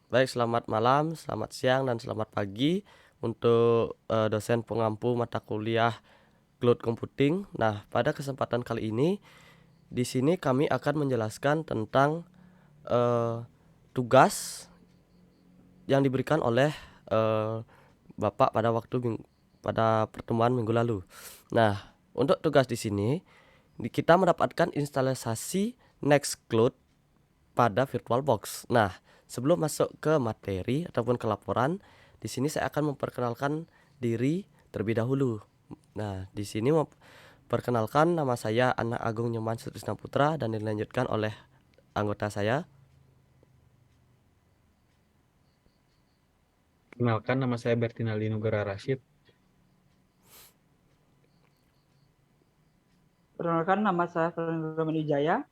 Baik, selamat malam, selamat siang, dan selamat pagi untuk dosen pengampu mata kuliah Cloud Computing. Nah, pada kesempatan kali ini, di sini kami akan menjelaskan tentang eh, tugas yang diberikan oleh eh, Bapak pada pertemuan minggu lalu. Nah, untuk tugas di sini, kita mendapatkan instalasi Nextcloud pada VirtualBox. Nah, sebelum masuk ke materi ataupun ke laporan, di sini saya akan memperkenalkan diri terlebih dahulu. Nah, di sini memperkenalkan nama saya Anak Agung Nyoman Sutrisna Putra dan dilanjutkan oleh anggota saya. Kenalkan, nama saya Bertinaldi Nugra Rashid. Perkenalkan, nama saya Fernando Wijaya.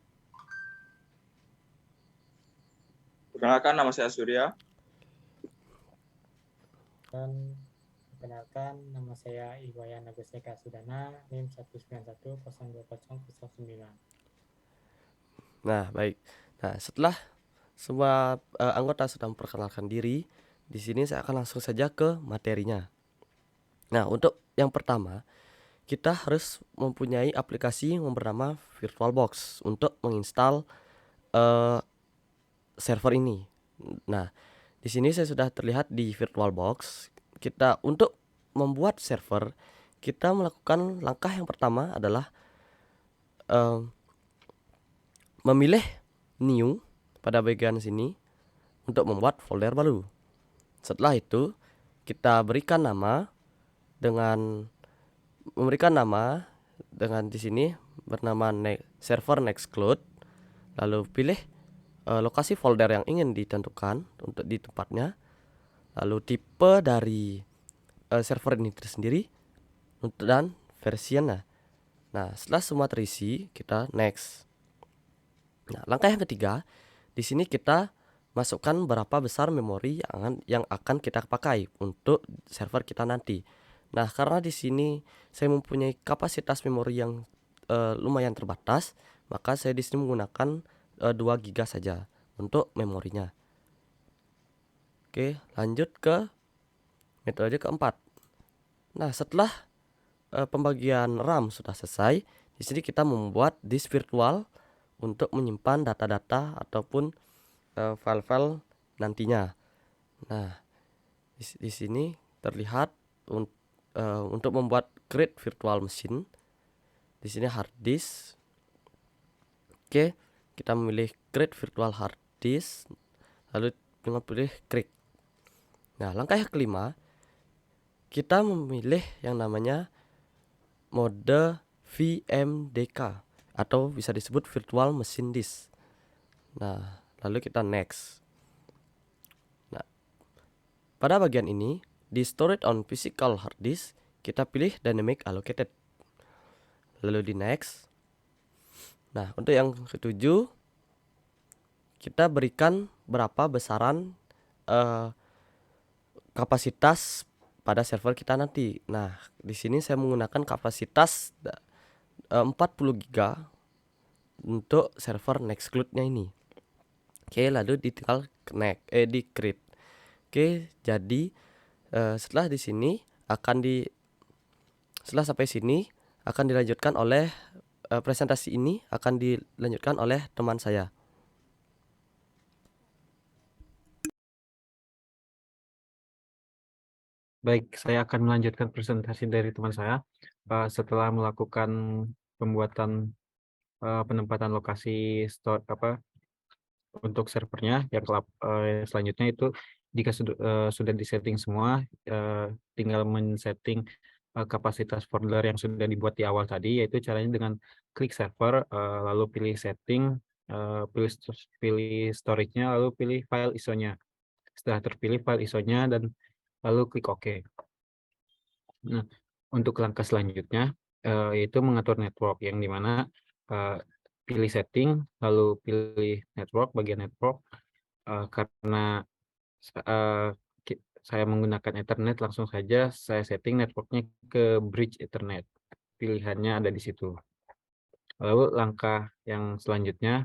Perkenalkan, nama saya Surya. Dan perkenalkan, nama saya Iwayan Agustika Sudana, NIM 191020009. Nah, baik. Nah, setelah semua anggota sudah memperkenalkan diri, di sini saya akan langsung saja ke materinya. Nah, untuk yang pertama, kita harus mempunyai aplikasi yang bernama VirtualBox untuk menginstal eh, server ini. Nah, di sini saya sudah terlihat di VirtualBox. Kita untuk membuat server, kita melakukan langkah yang pertama adalah eh, memilih new pada bagian sini untuk membuat folder baru. Setelah itu, kita berikan nama dengan di sini bernama server Nextcloud. Lalu pilih lokasi folder yang ingin ditentukan untuk di tempatnya. Lalu tipe dari server ini tersendiri dan versinya. Nah, setelah semua terisi, kita next. Nah, langkah yang ketiga, di sini kita masukkan berapa besar memori yang akan kita pakai untuk server kita nanti. Nah, karena di sini saya mempunyai kapasitas memori yang lumayan terbatas, maka saya di sini menggunakan 2 GB saja untuk memorinya. Oke, lanjut ke metode keempat. Nah, setelah pembagian RAM sudah selesai, di sini kita membuat disk virtual untuk menyimpan data-data ataupun file-file nantinya. Nah, di sini terlihat untuk membuat create virtual machine. Di sini hard disk. Oke, kita memilih create virtual hard disk, lalu dengan pilih create. Nah, langkah yang kelima, kita memilih yang namanya mode VMDK atau bisa disebut virtual machine disk. Nah, lalu kita next. Nah, pada bagian ini di storage on physical hard disk kita pilih dynamic allocated. Lalu di next. Nah, untuk yang ketujuh, kita berikan berapa besaran kapasitas pada server kita nanti. Nah, di sini saya menggunakan kapasitas 40 GB untuk server Nextcloud-nya ini. Oke, lalu tinggal di create. Oke, jadi setelah sampai sini akan dilanjutkan oleh presentasi ini akan dilanjutkan oleh teman saya. Baik, saya akan melanjutkan presentasi dari teman saya. Setelah melakukan pembuatan penempatan lokasi store untuk servernya, yang selanjutnya itu jika sudah disetting semua, tinggal men-setting kapasitas folder yang sudah dibuat di awal tadi, yaitu caranya dengan klik server, lalu pilih setting, pilih storage-nya, lalu pilih file ISO-nya. Setelah terpilih file ISO-nya dan lalu klik OK. Nah, untuk langkah selanjutnya yaitu mengatur network, yang dimana pilih setting, lalu pilih network, bagian network. Karena saya menggunakan Ethernet, langsung saja saya setting networknya ke bridge Ethernet. Pilihannya ada di situ. Lalu langkah yang selanjutnya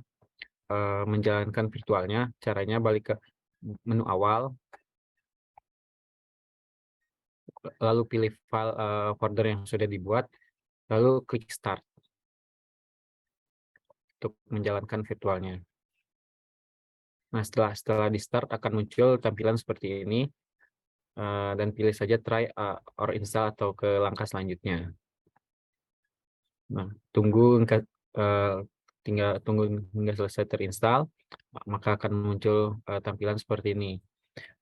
menjalankan virtualnya, caranya balik ke menu awal, lalu pilih file folder yang sudah dibuat, lalu klik start untuk menjalankan virtualnya. Nah, setelah di start akan muncul tampilan seperti ini, dan pilih saja try or install atau ke langkah selanjutnya. Nah, tinggal tunggu hingga selesai terinstall, maka akan muncul tampilan seperti ini.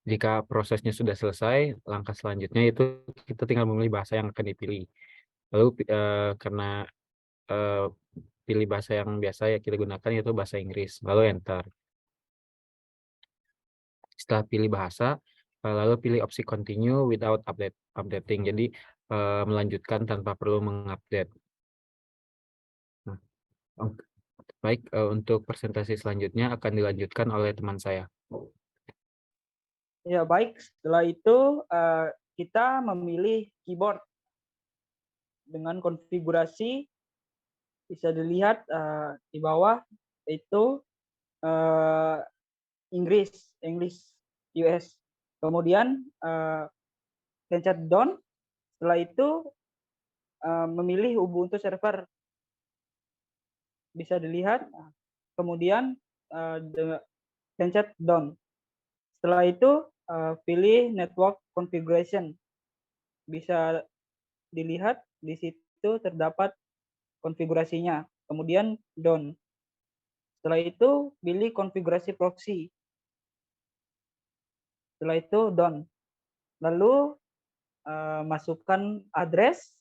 Jika prosesnya sudah selesai, langkah selanjutnya itu kita tinggal memilih bahasa yang akan dipilih. Lalu karena pilih bahasa yang biasa ya kita gunakan yaitu bahasa Inggris, lalu enter. Setelah pilih bahasa, lalu pilih opsi continue without updating. Jadi melanjutkan tanpa perlu mengupdate. Nah, baik, untuk presentasi selanjutnya akan dilanjutkan oleh teman saya. Ya, baik. Setelah itu kita memilih keyboard dengan konfigurasi bisa dilihat di bawah itu English US. Kemudian pencet down. Setelah itu memilih Ubuntu server bisa dilihat. Kemudian pencet down. Setelah itu pilih network configuration. Bisa dilihat di situ terdapat konfigurasinya. Kemudian down. Setelah itu pilih konfigurasi proxy. Setelah itu down. Lalu masukkan address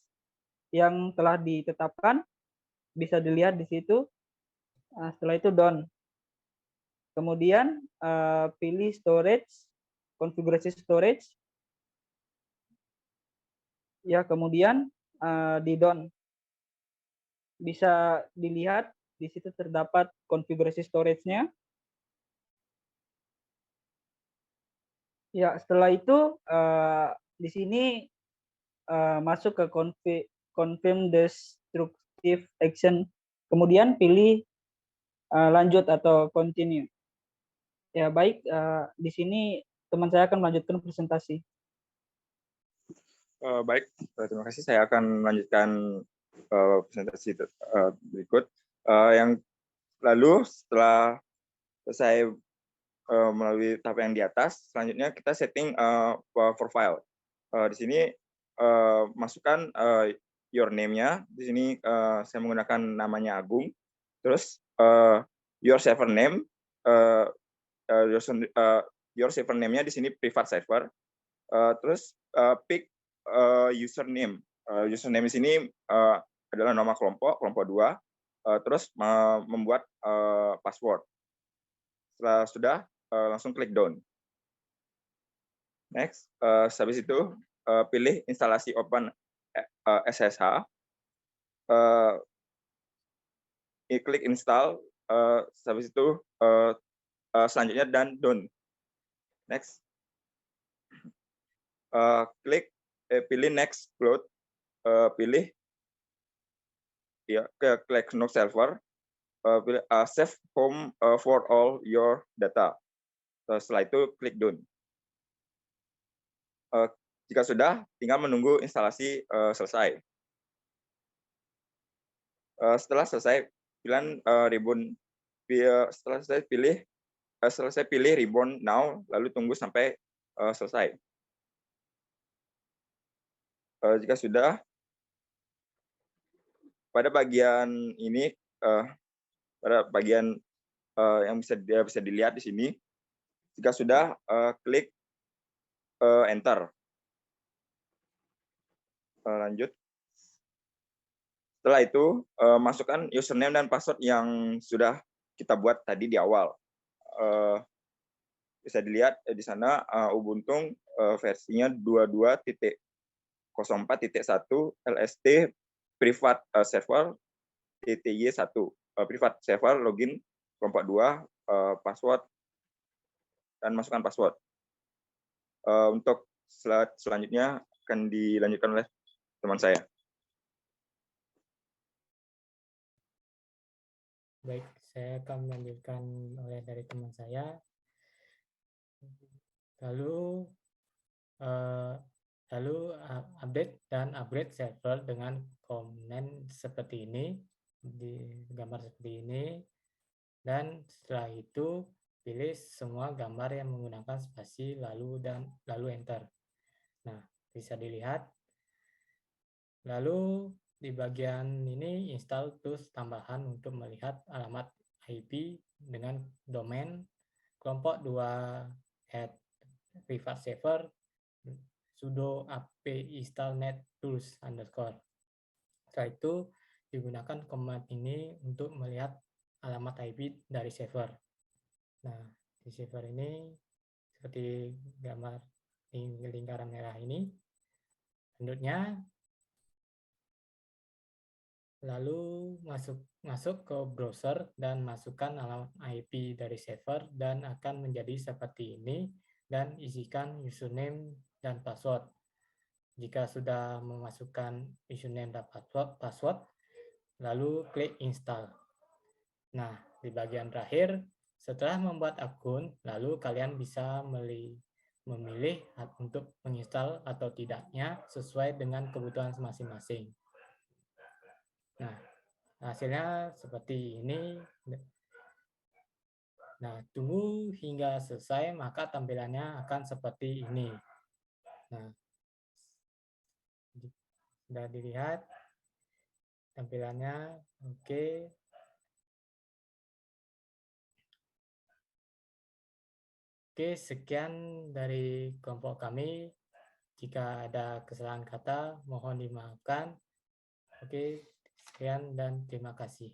yang telah ditetapkan. Bisa dilihat di situ. Setelah itu down. Kemudian pilih storage, konfigurasi storage. Ya, kemudian di down. Bisa dilihat di situ terdapat konfigurasi storage-nya. Ya, setelah itu di sini masuk ke confirm destructive action. Kemudian pilih lanjut atau continue. Ya, baik. Di sini teman saya akan melanjutkan presentasi. Baik, terima kasih. Saya akan melanjutkan presentasi berikut. Yang lalu setelah selesai melalui tahap yang di atas, selanjutnya kita setting profile. Di sini masukkan your name-nya. Di sini saya menggunakan namanya Agung. Terus your server name, your server name-nya di sini private server. Terus pick username. Username di sini adalah nama kelompok 2. Terus membuat password. Setelah sudah, langsung klik down. Next, habis itu pilih instalasi Open SSH. Klik install. Habis itu selanjutnya dan done. Next. Pilih next upload. Pilih ya klik no server. Pilih save home for all your data. Setelah itu klik done. Jika sudah, tinggal menunggu instalasi selesai. Setelah selesai, pilih ribbon now, lalu tunggu sampai selesai. Jika sudah, pada bagian ini, pada bagian yang bisa dilihat di sini, jika sudah, klik enter. Lanjut. Setelah itu, masukkan username dan password yang sudah kita buat tadi di awal. Bisa dilihat di sana Ubuntu versinya 22.04.1 LST private server TTY1. Private server login kelompok 2 password dan masukkan password. Untuk slide selanjutnya akan dilanjutkan oleh teman saya. Baik, saya akan melanjutkan dari teman saya. Lalu update dan upgrade server dengan komen seperti ini, di gambar seperti ini. Dan setelah itu pilih semua gambar yang menggunakan spasi lalu enter. Nah, bisa dilihat. Lalu di bagian ini install tools tambahan untuk melihat alamat IP dengan domain kelompok 2 @private server sudo apt install net tools _. Setelah itu digunakan command ini untuk melihat alamat IP dari server. Nah, di server ini seperti gambar lingkaran merah ini. Selanjutnya, lalu masuk ke browser dan masukkan alamat IP dari server dan akan menjadi seperti ini, dan isikan username dan password. Jika sudah memasukkan username dan password, lalu klik install. Nah, di bagian terakhir, setelah membuat akun, lalu kalian bisa memilih untuk menginstal atau tidaknya sesuai dengan kebutuhan masing-masing. Nah, hasilnya seperti ini. Nah, tunggu hingga selesai, maka tampilannya akan seperti ini. Nah, sudah dilihat tampilannya. Oke. Oke, sekian dari kelompok kami. Jika ada kesalahan kata, mohon dimaafkan. Oke, sekian dan terima kasih.